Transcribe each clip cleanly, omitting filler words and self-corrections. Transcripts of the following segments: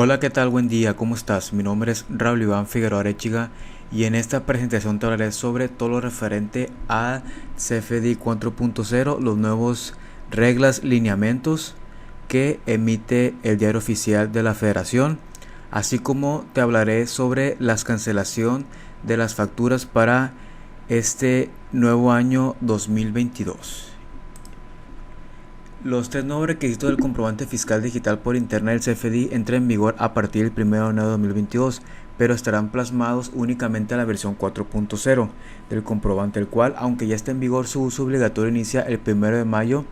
Hola, ¿qué tal? Buen día, ¿cómo estás? Mi nombre es Raúl Iván Figueroa Arechiga y en esta presentación te hablaré sobre todo lo referente a CFDI 4.0, los nuevos reglas, lineamientos que emite el diario oficial de la Federación, así como te hablaré sobre la cancelación de las facturas para este nuevo año 2022. Los tres nuevos requisitos del comprobante fiscal digital por internet del CFDI entran en vigor a partir del 1 de enero de 2022, pero estarán plasmados únicamente en la versión 4.0 del comprobante, el cual, aunque ya está en vigor, su uso obligatorio inicia el 1 de mayo.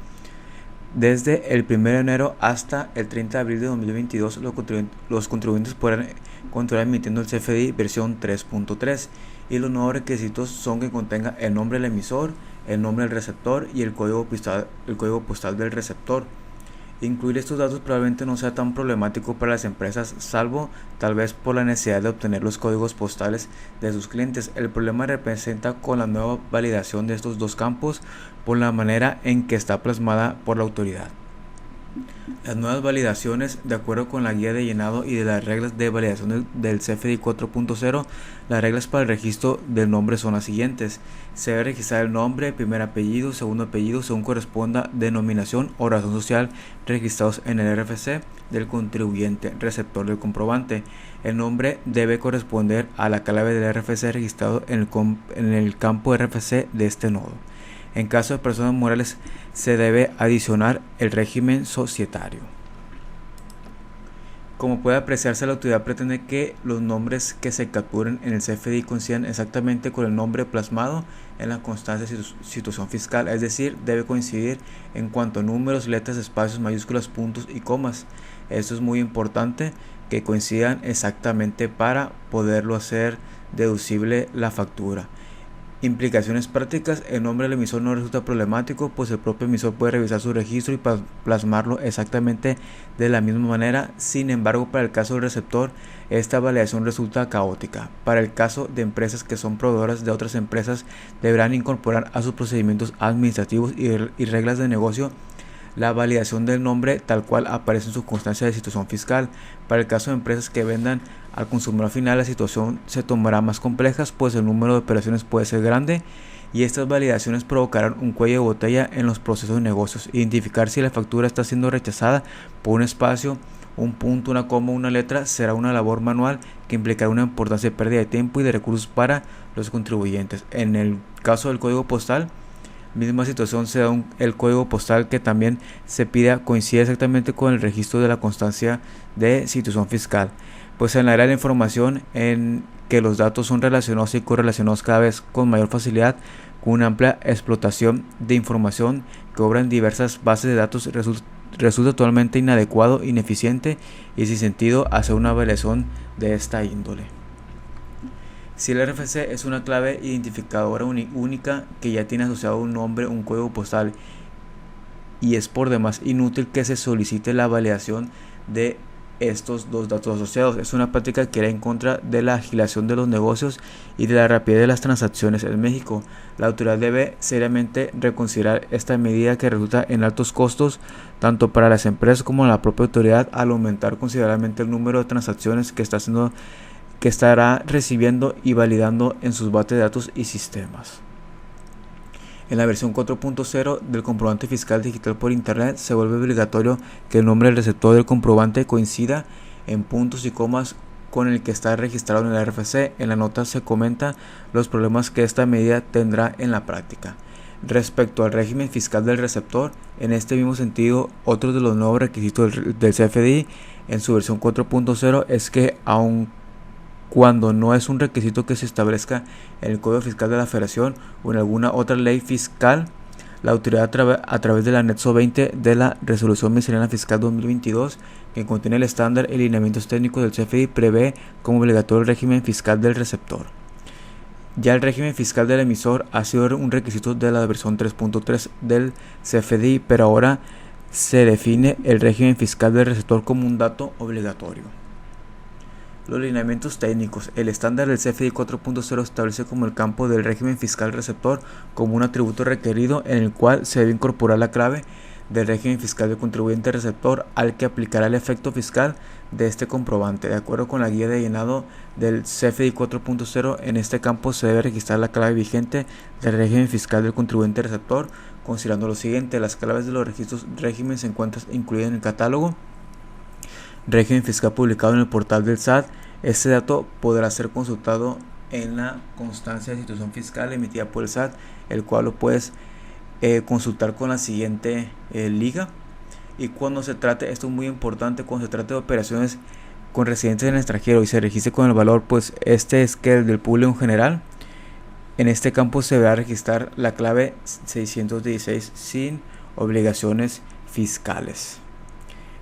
Desde el 1 de enero hasta el 30 de abril de 2022, los contribuyentes podrán continuar emitiendo el CFDI versión 3.3 y los nuevos requisitos son que contenga el nombre del emisor, el nombre del receptor y el código postal del receptor. Incluir estos datos probablemente no sea tan problemático para las empresas, salvo tal vez por la necesidad de obtener los códigos postales de sus clientes. El problema representa con la nueva validación de estos dos campos por la manera en que está plasmada por la autoridad. Las nuevas validaciones, de acuerdo con la guía de llenado y de las reglas de validación del CFDI 4.0, las reglas para el registro del nombre son las siguientes. Se debe registrar el nombre, primer apellido, segundo apellido, según corresponda, denominación o razón social registrados en el RFC del contribuyente receptor del comprobante. El nombre debe corresponder a la clave del RFC registrado en el campo RFC de este nodo. En caso de personas morales, se debe adicionar el régimen societario. Como puede apreciarse, la autoridad pretende que los nombres que se capturen en el CFDI coincidan exactamente con el nombre plasmado en la constancia de situación fiscal, es decir, debe coincidir en cuanto a números, letras, espacios, mayúsculas, puntos y comas. Esto es muy importante, que coincidan exactamente para poderlo hacer deducible la factura. Implicaciones prácticas: el nombre del emisor no resulta problemático, pues el propio emisor puede revisar su registro y plasmarlo exactamente de la misma manera. Sin embargo, para el caso del receptor, esta validación resulta caótica. Para el caso de empresas que son proveedoras de otras empresas, deberán incorporar a sus procedimientos administrativos y reglas de negocio la validación del nombre tal cual aparece en su constancia de situación fiscal. Para el caso de empresas que vendan al consumidor final, la situación se tomará más compleja, pues el número de operaciones puede ser grande y estas validaciones provocarán un cuello de botella en los procesos de negocios. Identificar si la factura está siendo rechazada por un espacio, un punto, una coma o una letra será una labor manual que implicará una importante pérdida de tiempo y de recursos para los contribuyentes. En el caso del código postal, misma situación, se da el código postal que también se pida coincide exactamente con el registro de la constancia de situación fiscal, pues en la era de la información en que los datos son relacionados y correlacionados cada vez con mayor facilidad, con una amplia explotación de información que obra en diversas bases de datos, resulta totalmente inadecuado, ineficiente y sin sentido hacer una validación de esta índole. Si el RFC es una clave identificadora única que ya tiene asociado un nombre, un código postal, y es por demás inútil que se solicite la validación de estos dos datos asociados. Es una práctica que irá en contra de la agilización de los negocios y de la rapidez de las transacciones en México. La autoridad debe seriamente reconsiderar esta medida que resulta en altos costos tanto para las empresas como para la propia autoridad, al aumentar considerablemente el número de transacciones que estará recibiendo y validando en sus bases de datos y sistemas. En la versión 4.0 del comprobante fiscal digital por internet, se vuelve obligatorio que el nombre del receptor del comprobante coincida en puntos y comas con el que está registrado en el RFC. En la nota se comenta los problemas que esta medida tendrá en la práctica. Respecto al régimen fiscal del receptor, en este mismo sentido, otro de los nuevos requisitos del CFDI en su versión 4.0 es que, aun cuando no es un requisito que se establezca en el Código Fiscal de la Federación o en alguna otra ley fiscal, la autoridad a través del anexo 20 de la Resolución Miscelánea Fiscal 2022, que contiene el estándar y lineamientos técnicos del CFDI, prevé como obligatorio el régimen fiscal del receptor. Ya el régimen fiscal del emisor ha sido un requisito de la versión 3.3 del CFDI, pero ahora se define el régimen fiscal del receptor como un dato obligatorio. Los lineamientos técnicos. El estándar del CFDI 4.0 establece como el campo del régimen fiscal receptor como un atributo requerido en el cual se debe incorporar la clave del régimen fiscal del contribuyente receptor al que aplicará el efecto fiscal de este comprobante. De acuerdo con la guía de llenado del CFDI 4.0, en este campo se debe registrar la clave vigente del régimen fiscal del contribuyente receptor, considerando lo siguiente: las claves de los registros régimen se encuentran incluidas en el catálogo régimen fiscal publicado en el portal del SAT. Este dato podrá ser consultado en la constancia de situación fiscal emitida por el SAT, el cual lo puedes consultar con la siguiente liga. Y cuando se trate, esto es muy importante, cuando se trate de operaciones con residentes en el extranjero y se registre con el valor, pues este es que el del público en general, en este campo se va a registrar la clave 616 sin obligaciones fiscales.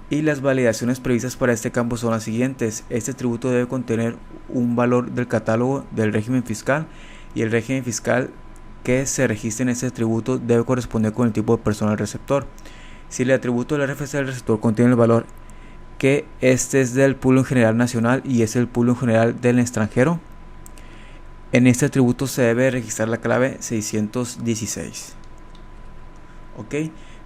Y las validaciones previstas para este campo son las siguientes: este tributo debe contener un valor del catálogo del régimen fiscal, y el régimen fiscal que se registre en este tributo debe corresponder con el tipo de persona del receptor. Si el atributo del RFC del receptor contiene el valor que este es del público en general nacional y es el público en general del extranjero, en este atributo se debe registrar la clave 616. Ok,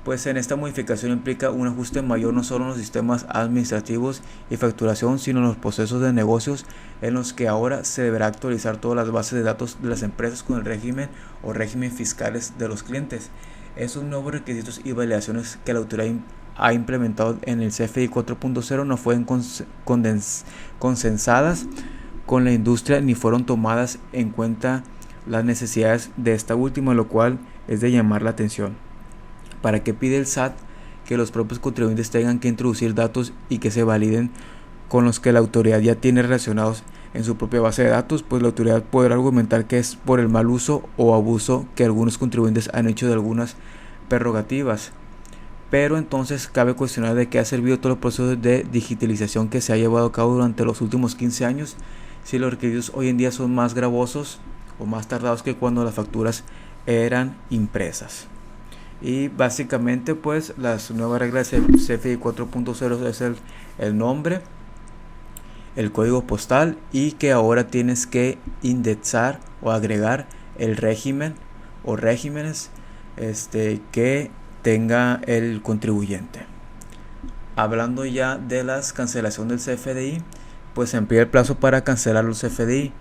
pues en esta modificación implica un ajuste mayor no solo en los sistemas administrativos y facturación, sino en los procesos de negocios, en los que ahora se deberá actualizar todas las bases de datos de las empresas con el régimen o régimen fiscales de los clientes. Esos nuevos requisitos y validaciones que la autoridad ha implementado en el CFDI 4.0 no fueron consensadas con la industria ni fueron tomadas en cuenta las necesidades de esta última, lo cual es de llamar la atención. ¿Para qué pide el SAT que los propios contribuyentes tengan que introducir datos y que se validen con los que la autoridad ya tiene relacionados en su propia base de datos? Pues la autoridad podrá argumentar que es por el mal uso o abuso que algunos contribuyentes han hecho de algunas prerrogativas. Pero entonces cabe cuestionar de qué ha servido todo el proceso de digitalización que se ha llevado a cabo durante los últimos 15 años, si los requisitos hoy en día son más gravosos o más tardados que cuando las facturas eran impresas. Y básicamente pues las nuevas reglas de CFDI 4.0 es el nombre, el código postal, y que ahora tienes que indexar o agregar el régimen o regímenes que tenga el contribuyente. Hablando ya de las cancelaciones del CFDI, pues se amplía el plazo para cancelar los CFDI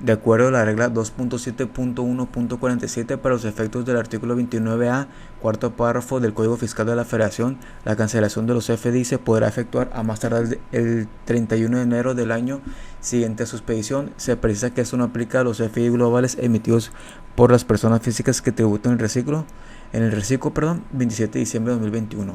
de acuerdo a la regla 2.7.1.47 para los efectos del artículo 29A, cuarto párrafo del Código Fiscal de la Federación. La cancelación de los CFDI se podrá efectuar a más tardar el 31 de enero del año siguiente a su expedición. Se precisa que esto no aplica a los CFDI globales emitidos por las personas físicas que tributan el reciclo 27 de diciembre de 2021.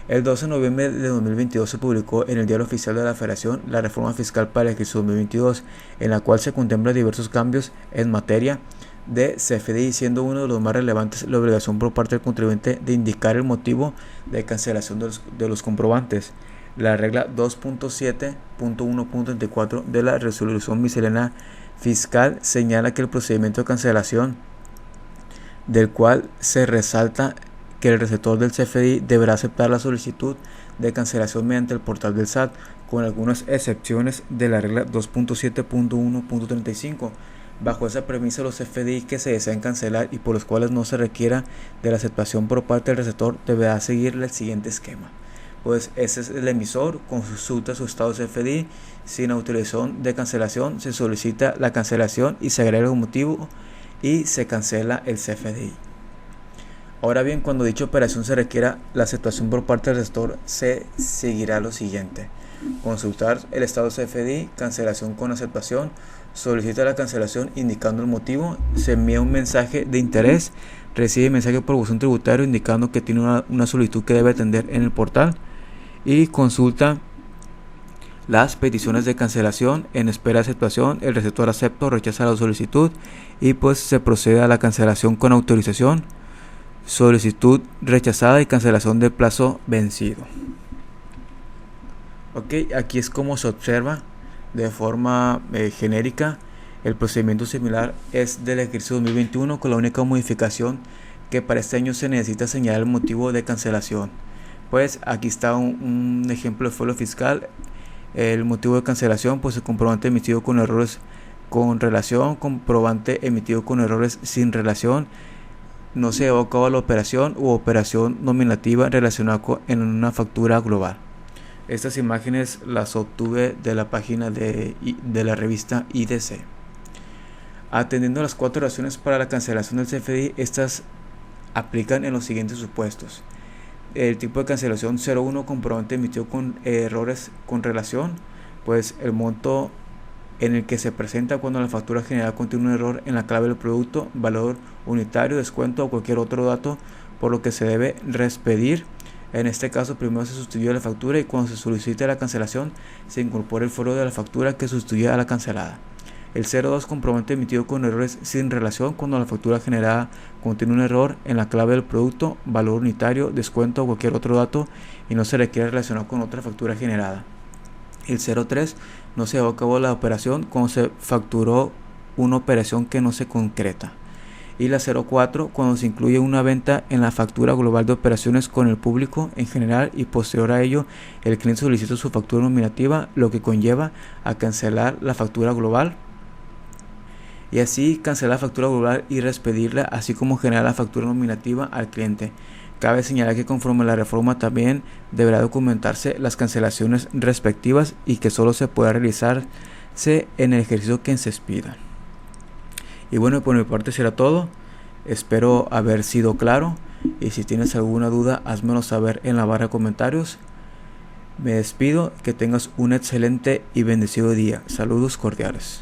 El 12 de noviembre de 2022 se publicó en el Diario Oficial de la Federación la reforma fiscal para el ejercicio 2022, en la cual se contemplan diversos cambios en materia de CFDI, siendo uno de los más relevantes la obligación por parte del contribuyente de indicar el motivo de cancelación de los comprobantes. La regla 2.7.1.34 de la Resolución Miscelánea Fiscal señala que el procedimiento de cancelación, del cual se resalta que el receptor del CFDI deberá aceptar la solicitud de cancelación mediante el portal del SAT, con algunas excepciones de la regla 2.7.1.35. Bajo esa premisa, los CFDI que se desean cancelar y por los cuales no se requiera de la aceptación por parte del receptor deberá seguir el siguiente esquema. Pues ese es el emisor, consulta su estado de CFDI, sin autorización de cancelación se solicita la cancelación y se agrega un motivo y se cancela el CFDI. Ahora bien, cuando dicha operación se requiera la aceptación por parte del receptor, se seguirá lo siguiente: consultar el estado CFDI, cancelación con aceptación, solicita la cancelación indicando el motivo, se envía un mensaje de interés, recibe mensaje por buzón tributario indicando que tiene una solicitud que debe atender en el portal, y consulta las peticiones de cancelación. En espera de aceptación, el receptor acepta o rechaza la solicitud y pues se procede a la cancelación con autorización, solicitud rechazada y cancelación del plazo vencido. Ok, aquí es como se observa de forma genérica. El procedimiento similar es del ejercicio 2021, con la única modificación que para este año se necesita señalar el motivo de cancelación. Pues aquí está un ejemplo de folio fiscal. El motivo de cancelación, pues el comprobante emitido con errores con relación, comprobante emitido con errores sin relación, no se llevó a cabo la operación u operación nominativa relacionada en una factura global. Estas imágenes las obtuve de la página de la revista IDC. Atendiendo a las 4 razones para la cancelación del CFDI, estas aplican en los siguientes supuestos. El tipo de cancelación 01, comprobante emitido con errores con relación, pues el monto en el que se presenta cuando la factura generada contiene un error en la clave del producto, valor unitario, descuento o cualquier otro dato, por lo que se debe reexpedir. En este caso, primero se sustituye la factura y cuando se solicite la cancelación, se incorpora el folio de la factura que sustituye a la cancelada. El 02, comprobante emitido con errores sin relación, cuando la factura generada contiene un error en la clave del producto, valor unitario, descuento o cualquier otro dato y no se requiere relacionar con otra factura generada. El 03, no se llevó a cabo la operación cuando se facturó una operación que no se concreta. Y la 04, cuando se incluye una venta en la factura global de operaciones con el público en general y posterior a ello el cliente solicita su factura nominativa, lo que conlleva a cancelar la factura global y así cancelar la factura global y reexpedirla, así como generar la factura nominativa al cliente. Cabe señalar que conforme a la reforma también deberá documentarse las cancelaciones respectivas y que solo se podrá realizarse en el ejercicio que se expida. Y bueno, por mi parte será todo. Espero haber sido claro y si tienes alguna duda házmelo saber en la barra de comentarios. Me despido, que tengas un excelente y bendecido día. Saludos cordiales.